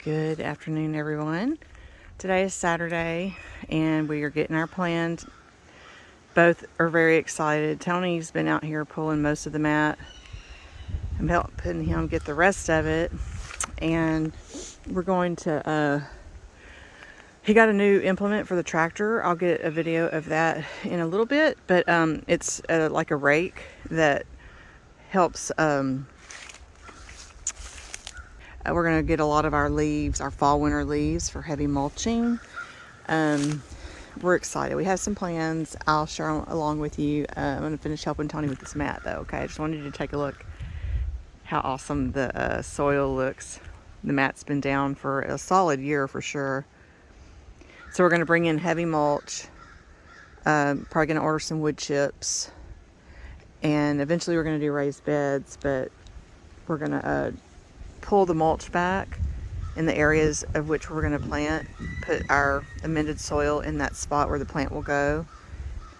Good afternoon, everyone. Today is Saturday and we are getting our plans. Both are very excited. Tony's been out here pulling most of the mat. I'm helping him get the rest of it, and we're going to he got a new implement for the tractor. I'll get a video of that in a little bit, but it's like a rake that helps we're going to get a lot of our leaves, our fall winter leaves, for heavy mulching. We're excited. We have some plans. I'll share them along with you. I'm going to finish helping Tony with this mat though, okay? I just wanted you to take a look how awesome the soil looks. The mat's been down for a solid year for sure. So we're going to bring in heavy mulch. Probably going to order some wood chips. And eventually we're going to do raised beds, but we're going to pull the mulch back in the areas of which we're going to plant, put our amended soil in that spot where the plant will go,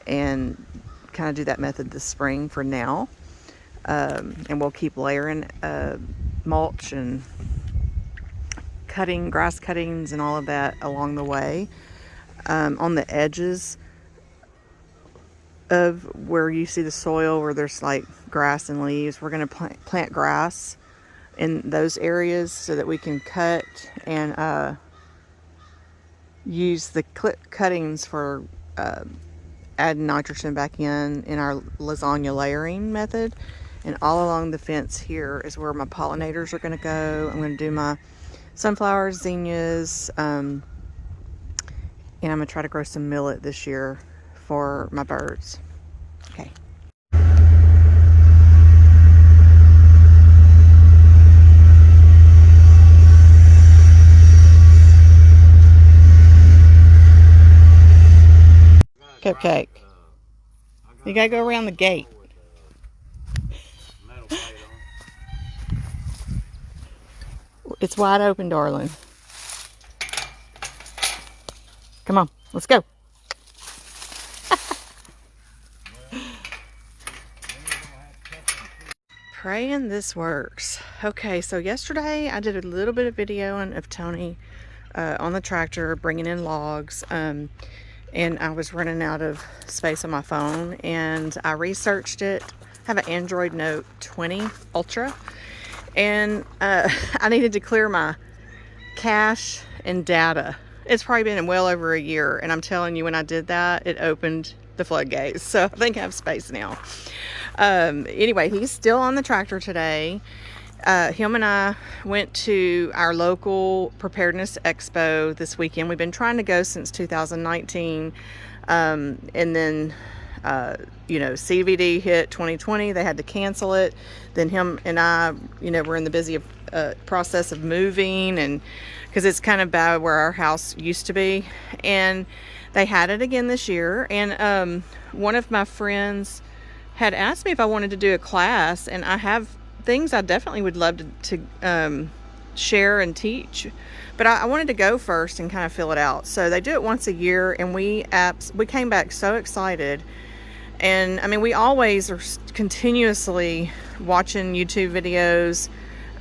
and kind of do that method this spring for now. And we'll keep layering mulch and grass cuttings and all of that along the way. On the edges of where you see the soil, where there's like grass and leaves, we're going to plant grass in those areas so that we can cut and use the clip cuttings for adding nitrogen back in our lasagna layering method. And all along the fence here is where my pollinators are going to go. I'm going to do my sunflowers, zinnias, and I'm going to try to grow some millet this year for my birds. Okay. Cupcake. You gotta go around the gate. It's wide open, darling. Come on, let's go. Praying this works. Okay, so yesterday I did a little bit of videoing of Tony on the tractor bringing in logs. And I was running out of space on my phone, and I researched it. I have an Android Note 20 Ultra, and I needed to clear my cache and data. It's probably been well over a year, and I'm telling you, when I did that, it opened the floodgates. So I think I have space now. Anyway, he's still on the tractor today. Him and I went to our local preparedness expo this weekend. We've been trying to go since 2019. And then, CVD hit 2020. They had to cancel it. Then him and I, we're in the busy process of moving, and because it's kind of bad where our house used to be. And they had it again this year. And one of my friends had asked me if I wanted to do a class, and I have things I definitely would love to share and teach, but I wanted to go first and kind of fill it out. So they do it once a year, and we came back so excited. And I mean, we always are continuously watching YouTube videos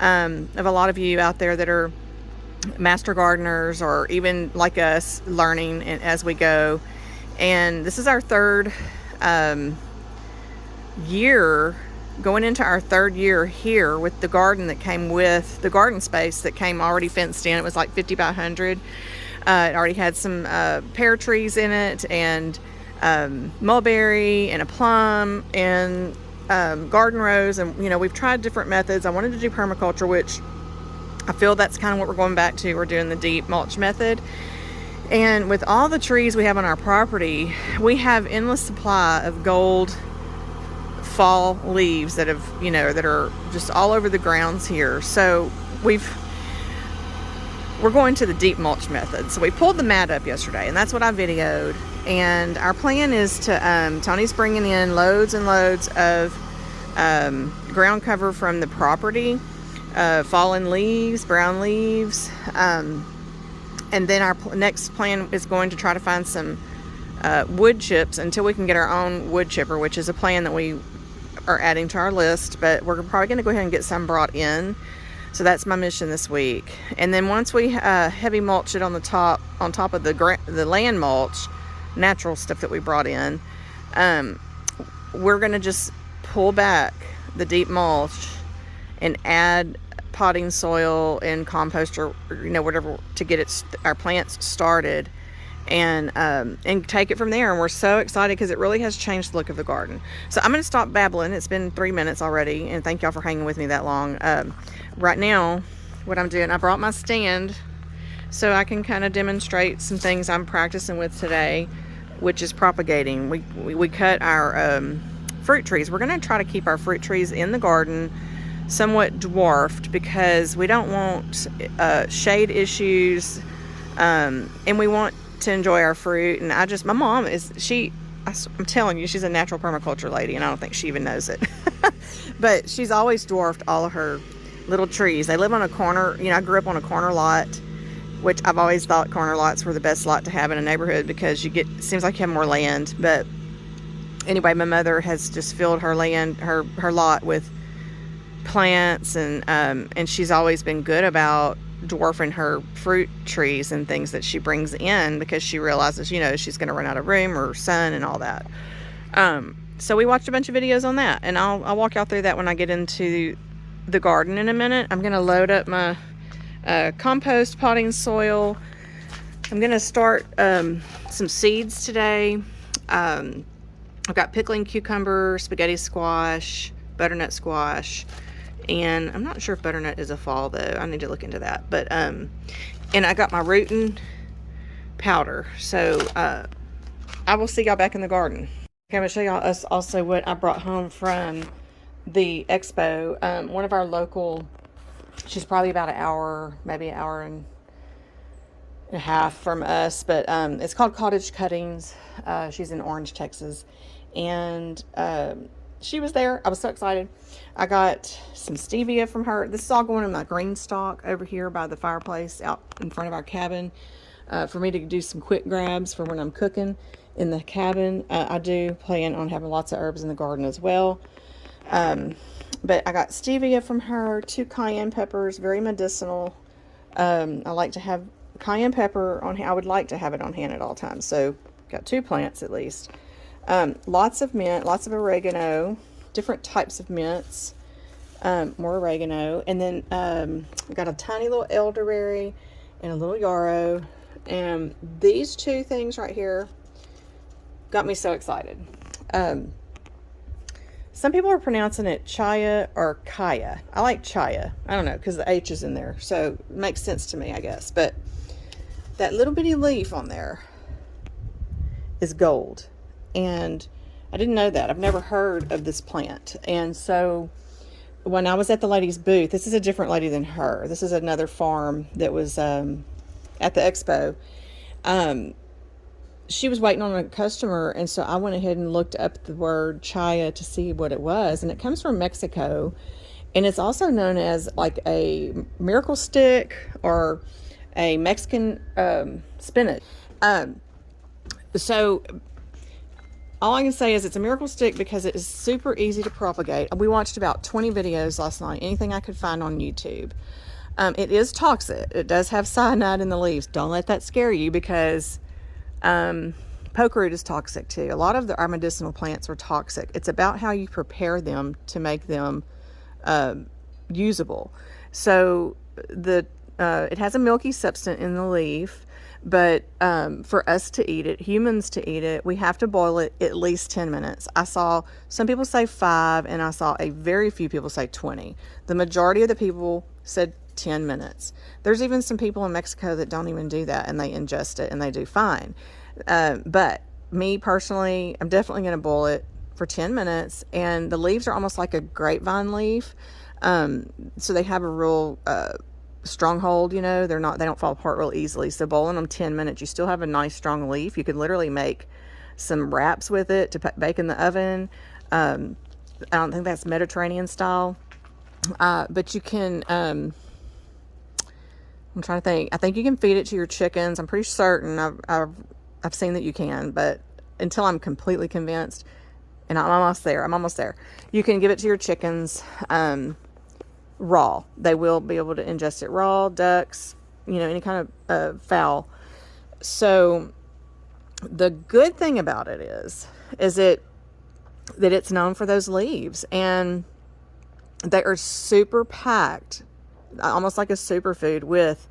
of a lot of you out there that are master gardeners, or even like us, learning as we go. And this is our third year, going into our third year here with the garden that came with the garden space that came already fenced in. It was like 50 by 100. It already had some pear trees in it, and mulberry and a plum and garden rose. And we've tried different methods. I wanted to do permaculture, which I feel that's kind of what we're going back to. We're doing the deep mulch method. And with all the trees we have on our property, we have endless supply of gold fall leaves that have, that are just all over the grounds here. So we're going to the deep mulch method. So we pulled the mat up yesterday, and that's what I videoed. And our plan is to, Tony's bringing in loads and loads of ground cover from the property, fallen leaves, brown leaves. And then our next plan is going to try to find some wood chips until we can get our own wood chipper, which is a plan that we are adding to our list. But we're probably going to go ahead and get some brought in So that's my mission this week. And then once we heavy mulch it on top of the land mulch, natural stuff that we brought in, we're going to just pull back the deep mulch and add potting soil and compost, or whatever, to get our plants started, and take it from there. And we're so excited because it really has changed the look of the garden. So I'm going to stop babbling. It's been 3 minutes already, and thank y'all for hanging with me that long. Right now, what I'm doing, I brought my stand so I can kind of demonstrate some things I'm practicing with today, which is propagating. We cut our fruit trees. We're going to try to keep our fruit trees in the garden somewhat dwarfed because we don't want shade issues, and we want to enjoy our fruit. And my mom I'm telling you, she's a natural permaculture lady, and I don't think she even knows it. But she's always dwarfed all of her little trees. They live on a corner. I grew up on a corner lot, which I've always thought corner lots were the best lot to have in a neighborhood because seems like you have more land. But anyway, my mother has just filled her land, her lot with plants, and she's always been good about dwarfing her fruit trees and things that she brings in because she realizes, she's going to run out of room or sun and all that. So we watched a bunch of videos on that, and I'll walk y'all through that when I get into the garden in a minute. I'm going to load up my compost potting soil. I'm going to start some seeds today. I've got pickling cucumber, spaghetti squash, butternut squash, and I'm not sure if butternut is a fall though. I need to look into that. But and I got my rooting powder. So I will see y'all back in the garden. Okay, I'm gonna show y'all also what I brought home from the expo. One of our local, she's probably about an hour, maybe an hour and a half from us, but it's called Cottage Cuttings. She's in Orange, Texas, and she was there. I was so excited. I got some stevia from her. This is all going in my green stock over here by the fireplace out in front of our cabin, for me to do some quick grabs for when I'm cooking in the cabin. I do plan on having lots of herbs in the garden as well. But I got stevia from her, 2 cayenne peppers, very medicinal. I like to have cayenne pepper on hand. I would like to have it on hand at all times. So got 2 plants at least. Lots of mint, lots of oregano, different types of mints, more oregano. And then I got a tiny little elderberry and a little yarrow. And these 2 things right here got me so excited. Some people are pronouncing it chaya or kaya. I like chaya. I don't know, because the H is in there. So it makes sense to me, I guess. But that little bitty leaf on there is gold. And I didn't know that. I've never heard of this plant. And so when I was at the lady's booth, this is a different lady than her. This is another farm that was at the expo. She was waiting on a customer, and so I went ahead and looked up the word chaya to see what it was, and it comes from Mexico, and it's also known as like a miracle stick or a Mexican spinach. So all I can say is it's a miracle stick because it is super easy to propagate. We watched about 20 videos last night, anything I could find on YouTube. It is toxic. It does have cyanide in the leaves. Don't let that scare you, because pokeroot is toxic too. A lot of our medicinal plants are toxic. It's about how you prepare them to make them usable. So it has a milky substance in the leaf, but for us to eat it, humans to eat it, we have to boil it at least 10 minutes. I saw some people say 5, and I saw a very few people say 20. The majority of the people said 10 minutes. There's even some people in Mexico that don't even do that, and they ingest it and they do fine. But me personally, I'm definitely going to boil it for 10 minutes, and the leaves are almost like a grapevine leaf. So they have a real stronghold, they don't fall apart real easily. So boiling them 10 minutes, you still have a nice strong leaf. You could literally make some wraps with it to bake in the oven. I don't think that's Mediterranean style, but you can, I'm trying to think. I think you can feed it to your chickens. I'm pretty certain I've seen that you can, but until I'm completely convinced, and I'm almost there. You can give it to your chickens. raw. They will be able to ingest it raw, ducks, you know, any kind of fowl. So the good thing about it is that it's known for those leaves, and they are super packed, almost like a superfood, with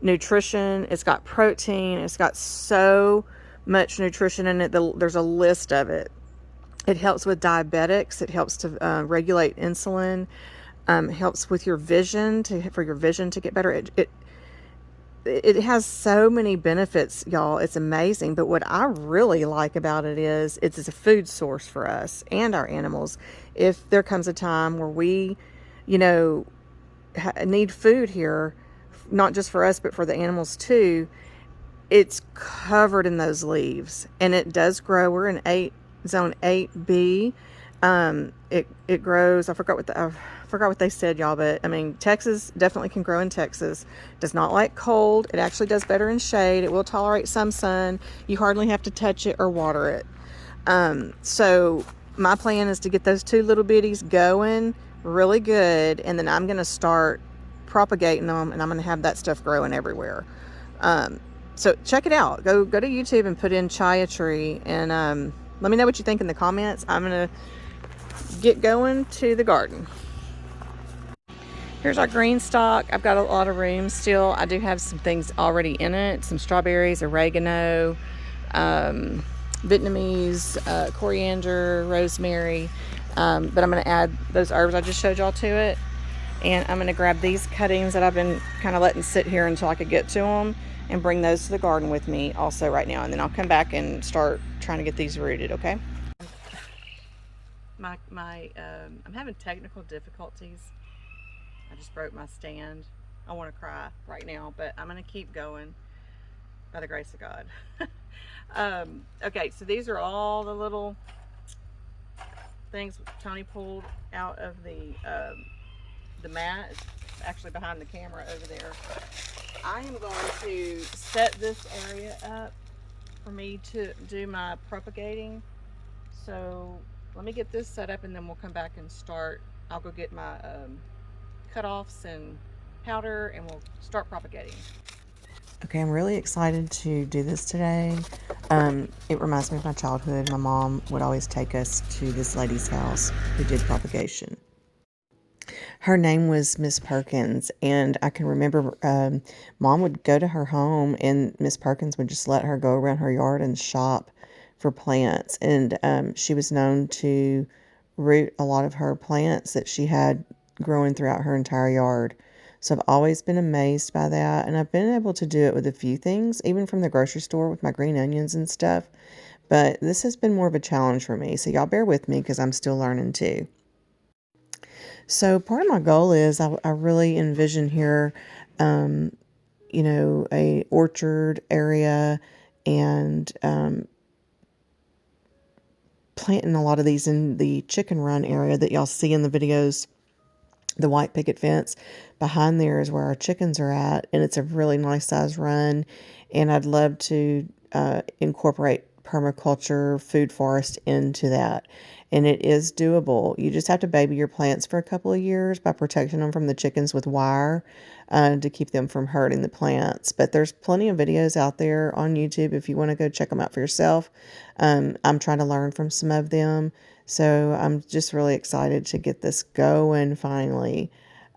nutrition. It's got protein. It's got so much nutrition in it. There's a list of it. It helps with diabetics. It helps to regulate insulin. Helps with your vision, for your vision to get better. It has so many benefits, y'all. It's amazing. But what I really like about it is it's a food source for us and our animals. If there comes a time where we, you know, need food here, not just for us, but for the animals too, it's covered in those leaves, and it does grow. We're in zone 8B. It grows. I forgot what they said, y'all, but I mean, Texas definitely can grow in Texas. Does not like cold. It actually does better in shade. It will tolerate some sun. You hardly have to touch it or water it. So my plan is to get those two little bitties going really good, and then I'm going to start propagating them, and I'm going to have that stuff growing everywhere. So check it out. Go to YouTube and put in Chia Tree, and let me know what you think in the comments. I'm going to get going to the garden. Here's our green stock. I've got a lot of room still. I do have some things already in it. Some strawberries, oregano, Vietnamese, coriander, rosemary. But I'm going to add those herbs I just showed y'all to it. And I'm going to grab these cuttings that I've been kind of letting sit here until I could get to them, and bring those to the garden with me also right now. And then I'll come back and start trying to get these rooted, okay? I'm having technical difficulties. I just broke my stand. I want to cry right now, but I'm going to keep going by the grace of God. Okay, so these are all the little things Tony pulled out of the mat. It's actually behind the camera over there. I am going to set this area up for me to do my propagating. So let me get this set up, and then we'll come back and start. I'll go get my cutoffs and powder, and we'll start propagating. Okay, I'm really excited to do this today. It reminds me of my childhood. My mom would always take us to this lady's house who did propagation. Her name was Miss Perkins, and I can remember Mom would go to her home, and Miss Perkins would just let her go around her yard and shop for plants. And she was known to root a lot of her plants that she had growing throughout her entire yard. So I've always been amazed by that, and I've been able to do it with a few things, even from the grocery store with my green onions and stuff. But this has been more of a challenge for me, so y'all bear with me because I'm still learning too. So part of my goal is I really envision here, you know, a orchard area, and planting a lot of these in the chicken run area that y'all see in the videos. The white picket fence behind there is where our chickens are at, and it's a really nice size run. And I'd love to incorporate permaculture food forest into that. And it is doable. You just have to baby your plants for a couple of years by protecting them from the chickens with wire to keep them from hurting the plants. But there's plenty of videos out there on YouTube if you want to go check them out for yourself. I'm trying to learn from some of them. So I'm just really excited to get this going finally.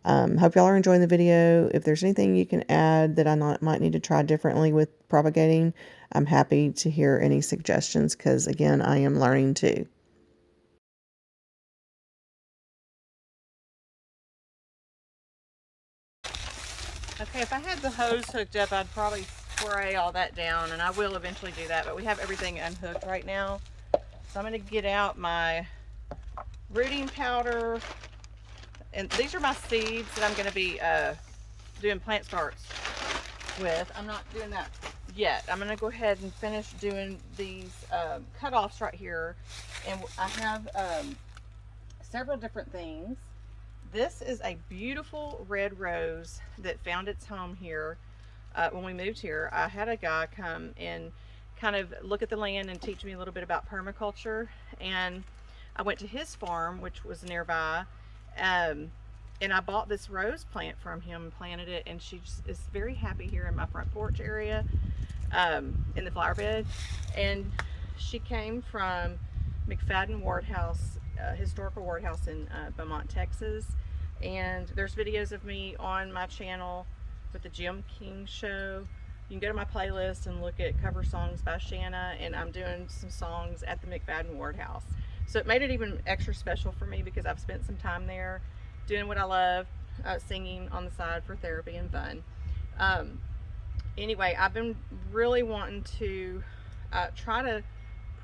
Hope y'all are enjoying the video. If there's anything you can add that I might need to try differently with propagating, I'm happy to hear any suggestions, because again, I am learning too. Okay, if I had the hose hooked up, I'd probably spray all that down, and I will eventually do that, but we have everything unhooked right now. So I'm going to get out my rooting powder, and these are my seeds that I'm going to be doing plant starts with. I'm not doing that yet. I'm going to go ahead and finish doing these cutoffs right here, and I have several different things. This is a beautiful red rose that found its home here. When we moved here, I had a guy come and kind of look at the land and teach me a little bit about permaculture, and I went to his farm, which was nearby, And I bought this rose plant from him and planted it, and she just is very happy here in my front porch area, in the flower bed. And she came from McFadden Ward House, historical ward house in Beaumont, Texas. And there's videos of me on my channel with the Jim King show. You can go to my playlist and look at cover songs by Shanna, and I'm doing some songs at the McFadden Ward House. So it made it even extra special for me because I've spent some time there doing what I love, singing on the side for therapy and fun. Anyway, I've been really wanting to try to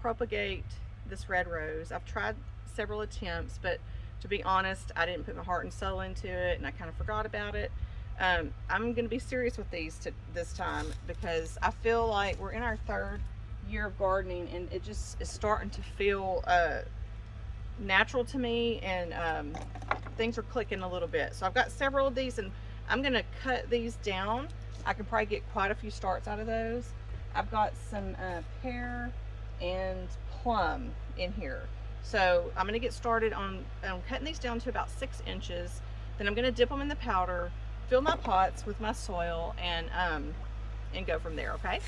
propagate this red rose. I've tried several attempts, but to be honest, I didn't put my heart and soul into it, and I kind of forgot about it. I'm going to be serious with these this time, because I feel like we're in our 3rd year of gardening, and it just is starting to feel natural to me, and things are clicking a little bit. So I've got several of these, and I'm going to cut these down. I can probably get quite a few starts out of those. I've got some pear and plum in here. So I'm going to get started on cutting these down to about 6 inches. Then I'm going to dip them in the powder, fill my pots with my soil, and go from there, okay?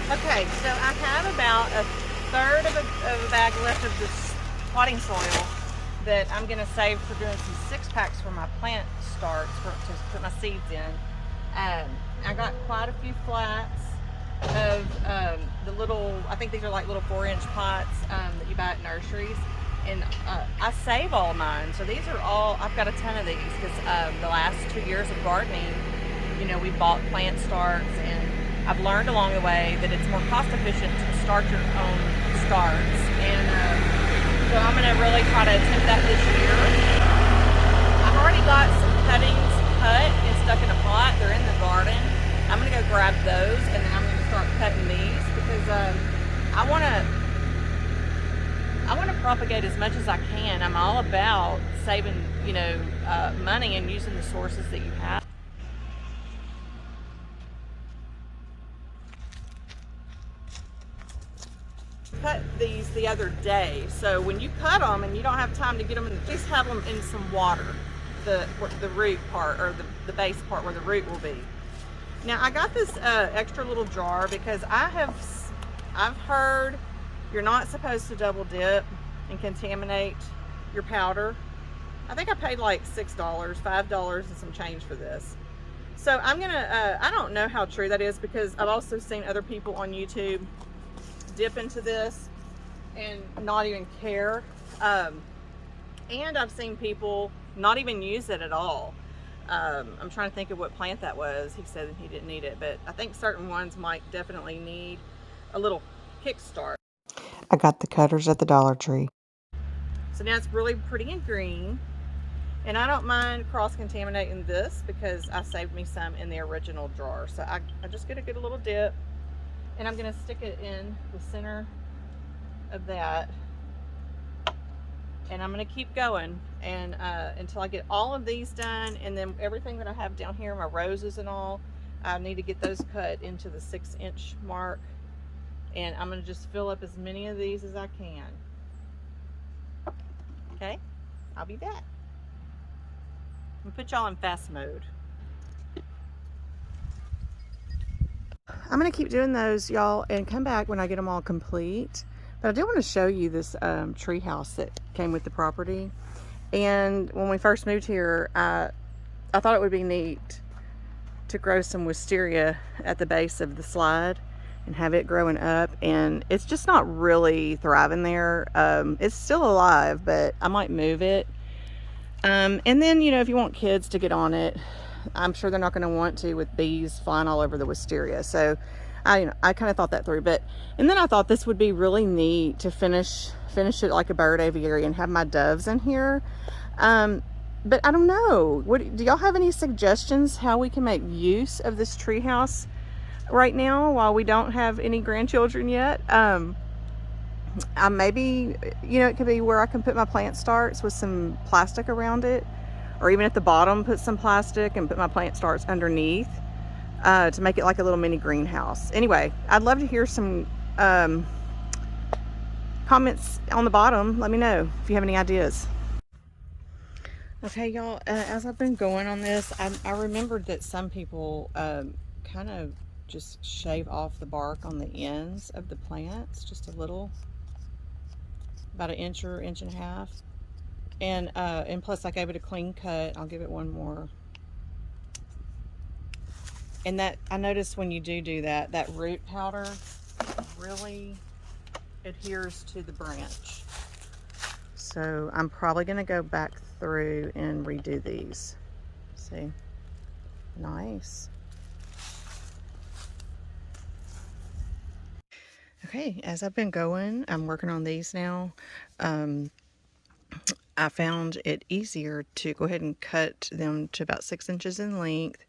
Okay, so I have about a third of a bag left of this potting soil that I'm going to save for doing some 6-packs for my plant starts, to put my seeds in. I got quite a few flats of the little, I think these are like little 4-inch pots that you buy at nurseries. And I save all of mine. So these are all, I've got a ton of these because the last 2 years of gardening, you know, we bought plant starts, and I've learned along the way that it's more cost efficient to start your own starts. And so I'm going to really try to attempt that this year. I've already got some cuttings cut and stuck in a pot. They're in the garden. I'm going to go grab those, and then I'm going to start cutting these because I want to propagate as much as I can. I'm all about saving, you know, money and using the sources that you have. Cut these the other day, so when you cut them and you don't have time to get them in, please have them in some water, the root part, or the base part where the root will be. Now I got this extra little jar because I've heard you're not supposed to double dip and contaminate your powder. I think I paid like $6, $5 and some change for this. So I'm gonna, I don't know how true that is, because I've also seen other people on YouTube dip into this and not even care. And I've seen people not even use it at all. I'm trying to think of what plant that was. He said he didn't need it, but I think certain ones might definitely need a little kickstart. I got the cutters at the Dollar Tree. So now it's really pretty and green. And I don't mind cross-contaminating this because I saved me some in the original jar. So I just get a good little dip, and I'm going to stick it in the center of that. And I'm going to keep going and until I get all of these done, and then everything that I have down here, my roses and all, I need to get those cut into the 6-inch mark. And I'm going to just fill up as many of these as I can. Okay, I'll be back. I'm going to put y'all in fast mode. I'm going to keep doing those, y'all, and come back when I get them all complete. But I do want to show you this tree house that came with the property. And when we first moved here, I thought it would be neat to grow some wisteria at the base of the slide and have it growing up. And it's just not really thriving there. It's still alive, but I might move it. And then, you know, if you want kids to get on it, I'm sure they're not going to want to with bees flying all over the wisteria. So I kind of thought that through. And then I thought this would be really neat to finish it like a bird aviary and have my doves in here. But I don't know. Do y'all have any suggestions how we can make use of this tree house right now while we don't have any grandchildren yet? Maybe, you know, it could be where I can put my plant starts with some plastic around it, or even at the bottom put some plastic and put my plant starts underneath to make it like a little mini greenhouse. Anyway, I'd love to hear some comments on the bottom. Let me know if you have any ideas. Okay, y'all, as I've been going on this, I remembered that some people kind of just shave off the bark on the ends of the plants, just a little, about an inch or inch and a half. And plus I gave it a clean cut. I'll give it one more. And that, I noticed when you do that, that root powder really adheres to the branch. So I'm probably going to go back through and redo these. See? Nice. Okay, as I've been going, I'm working on these now. I found it easier to go ahead and cut them to about 6 inches in length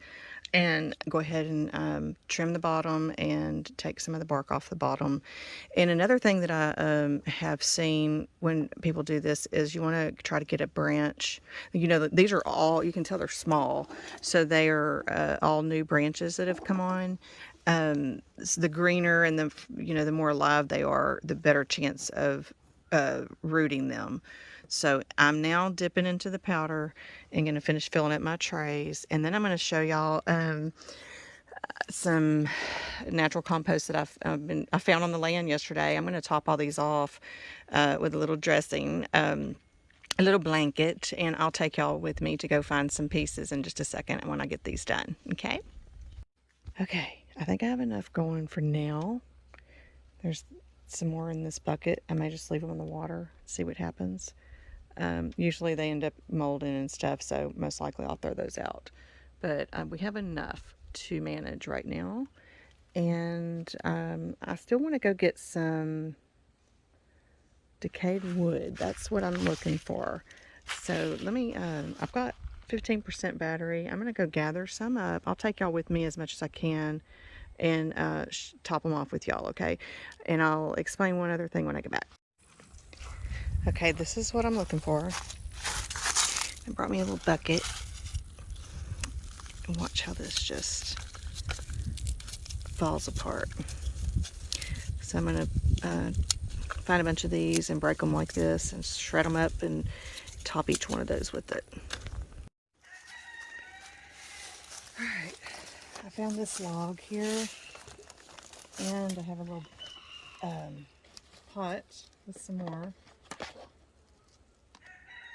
and go ahead and trim the bottom and take some of the bark off the bottom. And another thing that I have seen when people do this is you want to try to get a branch. You know, these are all, you can tell they're small, so they are all new branches that have come on. So the greener and the, you know, the more alive they are, the better chance of rooting them. So I'm now dipping into the powder and going to finish filling up my trays. And then I'm going to show y'all some natural compost that I found on the land yesterday. I'm going to top all these off with a little dressing, a little blanket, and I'll take y'all with me to go find some pieces in just a second when I get these done. Okay? Okay, I think I have enough going for now. There's some more in this bucket. I may just leave them in the water, see what happens. Usually they end up molding and stuff, so most likely I'll throw those out. But we have enough to manage right now. And I still want to go get some decayed wood. That's what I'm looking for. So let me, I've got 15% battery. I'm going to go gather some up. I'll take y'all with me as much as I can and top them off with y'all, okay? And I'll explain one other thing when I get back. Okay, this is what I'm looking for. I brought me a little bucket. And watch how this just falls apart. So I'm going to find a bunch of these and break them like this and shred them up and top each one of those with it. Alright, I found this log here, and I have a little pot with some more.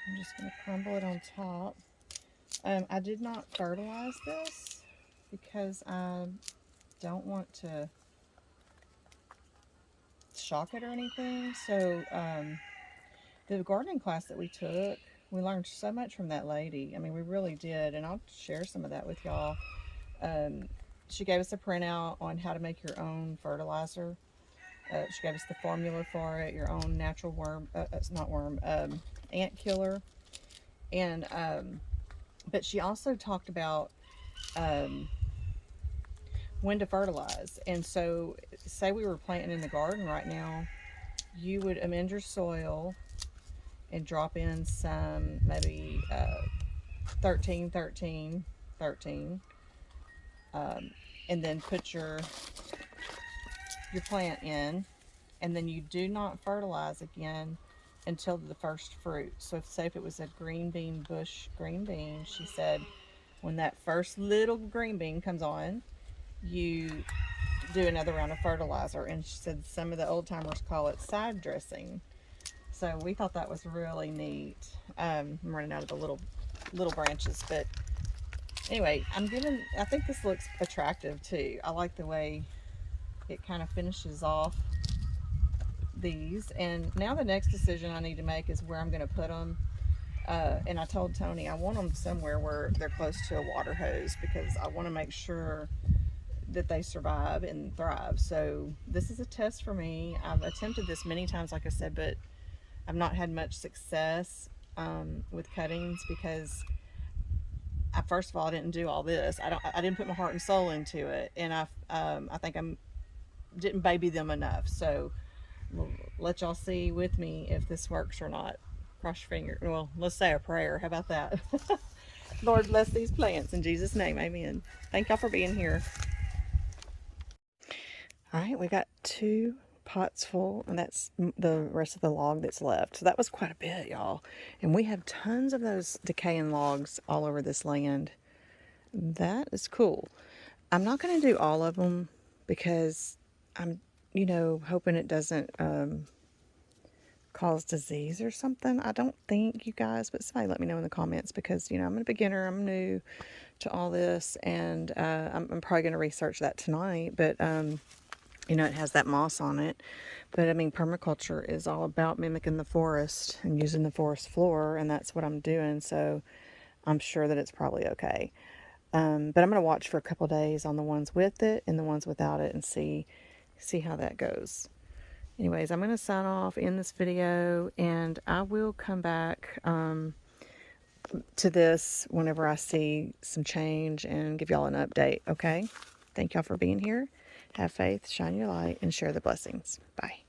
I'm just going to crumble it on top. I did not fertilize this because I don't want to shock it or anything. So the gardening class that we took, we learned so much from that lady. I mean, we really did, and I'll share some of that with y'all. She gave us a printout on how to make your own fertilizer. She gave us the formula for it, your own natural worm, it's not worm, ant killer. And, but she also talked about when to fertilize. And so, say we were planting in the garden right now, you would amend your soil and drop in some, maybe 13, 13, 13, and then put your plant in, and then you do not fertilize again until the first fruit. So say if it was a green bean bush, green bean, she said when that first little green bean comes on, you do another round of fertilizer. And she said some of the old timers call it side dressing. So we thought that was really neat. I'm running out of the little branches, but anyway, I think this looks attractive too. I like the way it kind of finishes off these. And now the next decision I need to make is where I'm going to put them. And I told Tony I want them somewhere where they're close to a water hose, because I want to make sure that they survive and thrive. So this is a test for me. I've attempted this many times, like I said, but I've not had much success with cuttings, because first of all, I didn't do all this. I didn't put my heart and soul into it, and I think I didn't baby them enough. So we'll let y'all see with me if this works or not. Cross your finger. Well, let's say a prayer. How about that? Lord, bless these plants in Jesus' name. Amen. Thank y'all for being here. All right, we got 2 pots full, and that's the rest of the log that's left. So that was quite a bit, y'all. And we have tons of those decaying logs all over this land. That is cool. I'm not going to do all of them because I'm, hoping it doesn't cause disease or something. I don't think, you guys, but somebody let me know in the comments because, I'm a beginner. I'm new to all this, and I'm probably going to research that tonight. But, it has that moss on it. But, I mean, permaculture is all about mimicking the forest and using the forest floor, and that's what I'm doing. So I'm sure that it's probably okay. But I'm going to watch for a couple days on the ones with it and the ones without it and see how that goes. Anyways, I'm going to sign off in this video, and I will come back to this whenever I see some change and give y'all an update, okay? Thank y'all for being here. Have faith, shine your light, and share the blessings. Bye.